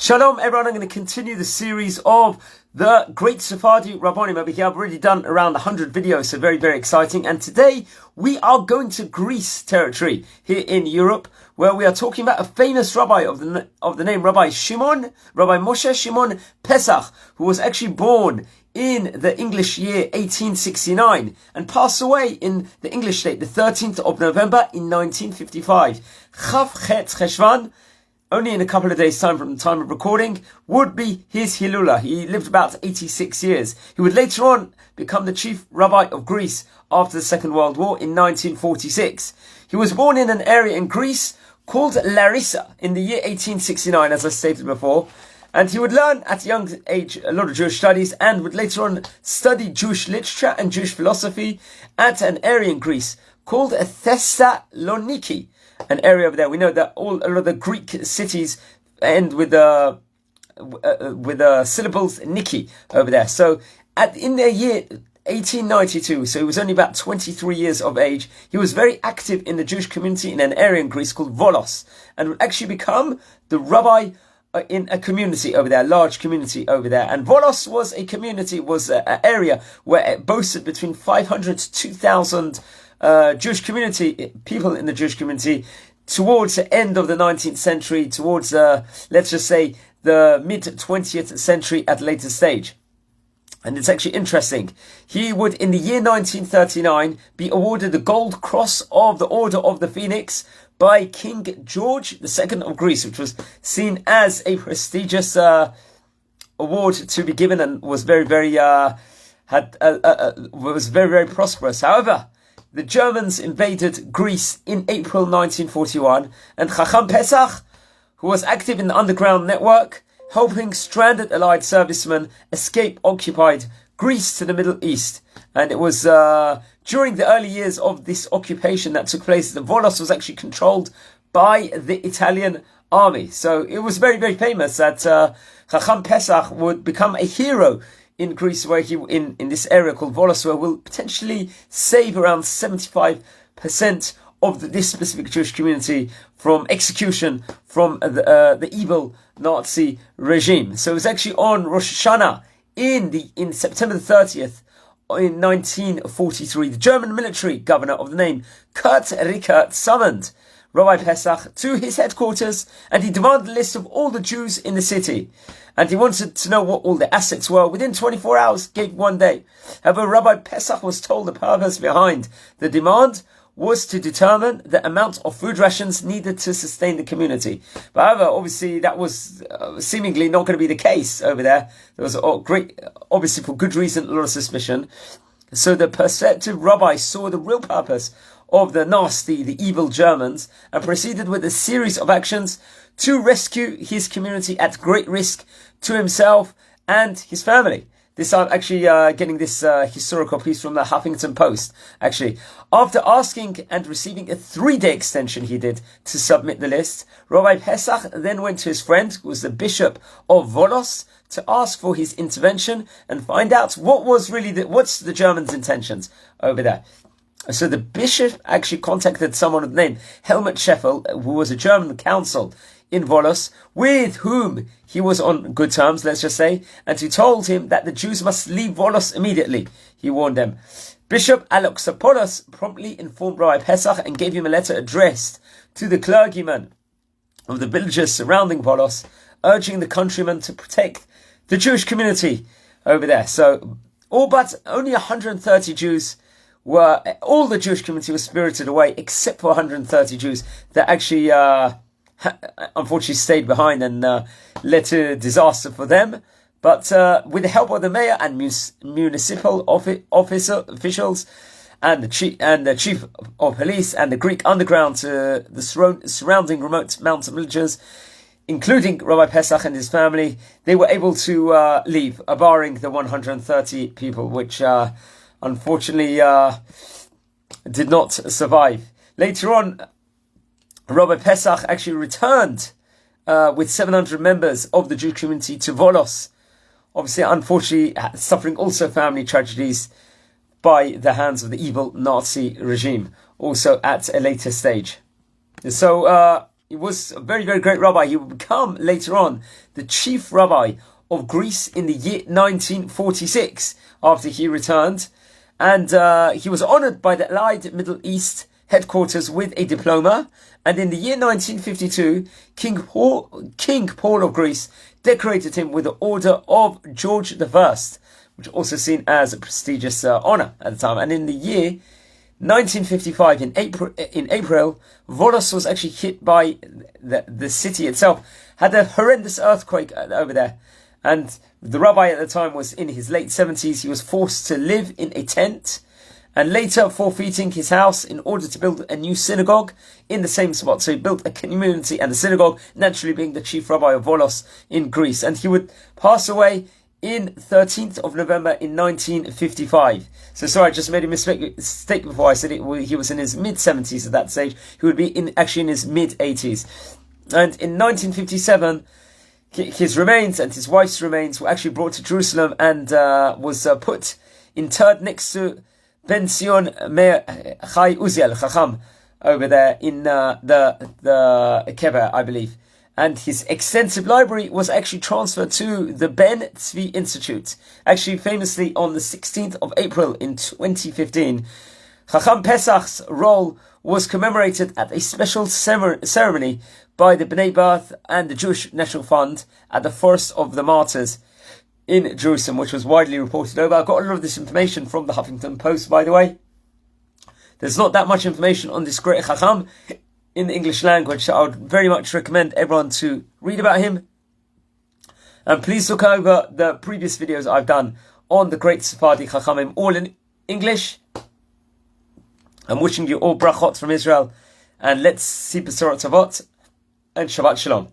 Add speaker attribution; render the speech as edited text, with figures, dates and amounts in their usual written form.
Speaker 1: Shalom everyone, I'm going to continue the series of the Great Sephardi Rabbanim over here. I've already done around 100 videos, so very, very exciting. And today we are going to Greece territory here in Europe, where we are talking about a famous rabbi of the name Rabbi Moshe Shimon Pesach, who was actually born in the English year 1869 and passed away in the English date, the 13th of November in 1955. Chav Chet Cheshvan, only in a couple of days' time from the time of recording, would be his Hilula. He lived about 86 years. He would later on become the Chief Rabbi of Greece after the Second World War in 1946. He was born in an area in Greece called Larissa in the year 1869, as I stated before. And he would learn at a young age a lot of Jewish studies and would later on study Jewish literature and Jewish philosophy at an area in Greece called Thessaloniki. An area over there. We know that a lot of the Greek cities end with the syllables Niki over there. So in the year 1892, so he was only about 23 years of age, he was very active in the Jewish community in an area in Greece called Volos, and would actually become the rabbi in a community over there, a large community over there. And Volos was a community, was an area where it boasted between 500 to 2,000 Jewish community, people in the Jewish community, towards the end of the 19th century, towards, let's just say, the mid-20th century at a later stage. And it's actually interesting. He would, in the year 1939, be awarded the Gold Cross of the Order of the Phoenix by King George II of Greece, which was seen as a prestigious award to be given and was very, very, was very, very prosperous. However, the Germans invaded Greece in April 1941, and Chacham Pesach, who was active in the underground network, helping stranded Allied servicemen escape occupied Greece to the Middle East. And it was during the early years of this occupation that took place, the Volos was actually controlled by the Italian army. So it was very, very famous that Chacham Pesach would become a hero in Greece, where he in this area called Volos, where will potentially save around 75% of this specific Jewish community from execution from the evil Nazi regime. So it was actually on Rosh Hashanah in September the 30th in 1943, the German military governor of the name Kurt Rickert summoned Rabbi Pesach to his headquarters, and he demanded a list of all the Jews in the city. And he wanted to know what all the assets were within 24 hours, gave 1 day. However, Rabbi Pesach was told the purpose behind the demand was to determine the amount of food rations needed to sustain the community. But however, obviously, that was seemingly not going to be the case over there. There was obviously for good reason, a lot of suspicion. So the perspective rabbi saw the real purpose of the nasty, the evil Germans, and proceeded with a series of actions to rescue his community at great risk to himself and his family. This I'm actually getting this historical piece from the Huffington Post. Actually, after asking and receiving a 3-day extension he did to submit the list, Rabbi Pesach then went to his friend, who was the Bishop of Volos, to ask for his intervention and find out what's the Germans' intentions over there. So the bishop actually contacted someone with the name Helmut Scheffel, who was a German consul in Volos, with whom he was on good terms, let's just say, and who told him that the Jews must leave Volos immediately. He warned them. Bishop Alexopoulos promptly informed Rabbi Pesach and gave him a letter addressed to the clergymen of the villages surrounding Volos, urging the countrymen to protect the Jewish community over there. So, all but only 130 Jews all the Jewish community was spirited away, except for 130 Jews that actually unfortunately stayed behind and led to disaster for them. But with the help of the mayor and municipal officials and the chief of police and the Greek underground to the surrounding remote mountain villages, including Rabbi Pesach and his family, they were able to leave, barring the 130 people, which unfortunately did not survive. Later on, Rabbi Pesach actually returned with 700 members of the Jewish community to Volos, obviously, unfortunately, suffering also family tragedies by the hands of the evil Nazi regime, also at a later stage. So he was a very, very great rabbi. He would become later on the chief rabbi of Greece in the year 1946 after he returned. And he was honored by the Allied Middle East headquarters with a diploma. And in the year 1952, King Paul of Greece decorated him with the Order of George I, which was also seen as a prestigious honor at the time. And in the year 1955, in April, Volos was actually hit by the city itself. Had a horrendous earthquake over there. And the rabbi at the time was in his late 70s. He was forced to live in a tent, and later forfeiting his house in order to build a new synagogue in the same spot. So he built a community and a synagogue, naturally being the chief rabbi of Volos in Greece. And he would pass away in 13th of November in 1955. So sorry, I just made a mistake before. I said he was in his mid-70s at that stage. He would be actually in his mid-80s. And in 1957, his remains and his wife's remains were actually brought to Jerusalem and was interred next to Pension Meir Chai Uziel Chacham over there in the Kever, I believe. And his extensive library was actually transferred to the Ben Tzvi Institute, actually famously on the 16th of April in 2015. Chacham Pesach's role was commemorated at a special ceremony by the Bnei B'ath and the Jewish National Fund at the Forest of the Martyrs in Jerusalem, which was widely reported over. I got a lot of this information from the Huffington Post, by the way. There's not that much information on this great Chacham in the English language, so I would very much recommend everyone to read about him. And please look over the previous videos I've done on the great Sephardi Chachamim, all in English. I'm wishing you all brachot from Israel, and let's see Besorot Tovot and Shabbat Shalom.